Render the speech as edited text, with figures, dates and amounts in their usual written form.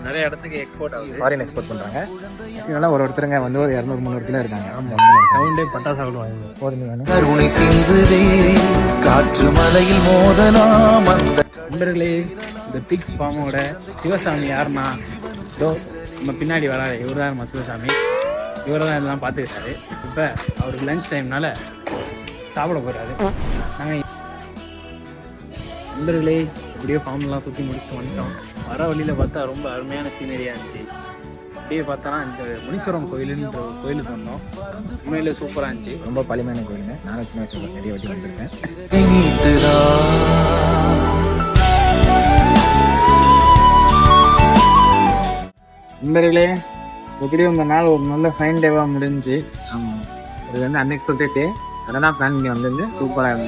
நிறைய இடத்துக்கு எக்ஸ்போர்ட் ஆகுது, ஃபாரின் எக்ஸ்போர்ட் பண்றாங்க. ஒரு ஒருத்தருங்க வந்து ஒரு 200-300 கிலோ இருக்காங்க. சவுண்டே பட்டா சாப்பிடுவாங்க. காற்று மலையில் மோதலாம். நண்பர்களே, இந்த பிக் ஃபார்மோட சிவசாமி யாருன்னா, இதோ நம்ம பின்னாடி வராது, இவர் தான் நம்ம சிவசாமி. இவரை தான் இதெல்லாம் பார்த்துக்கிட்டாரு. இப்போ அவருக்கு லஞ்ச் டைம்னால சாப்பிட போகிறாரு. நாங்கள் நண்பர்களே எப்படியோ ஃபார்ம்லாம் சுற்றி முடிச்சுட்டு வந்துட்டோம். வர வழியில் பார்த்தா ரொம்ப அருமையான சீனரியாக இருந்துச்சு. அப்படியே பார்த்தோன்னா இந்த முனீஸ்வரம் கோயிலுன்ற ஒரு கோயிலுக்கு வந்தோம். உண்மையிலே சூப்பராக இருந்துச்சு. ரொம்ப பழமையான கோயிலுங்க. நானும் சின்ன வயசுல நிறைய வாட்டி வந்திருக்கேன். நண்பர்களே, எப்படியும் இந்த நாள் ஒரு நல்ல ஃபைன் டேவாக முடிஞ்சு. இது வந்து அன்எக்ஸ்பெக்டட் டே. அதெல்லாம் பிளான் பண்ணி வந்து சூப்பராக இருந்துச்சு.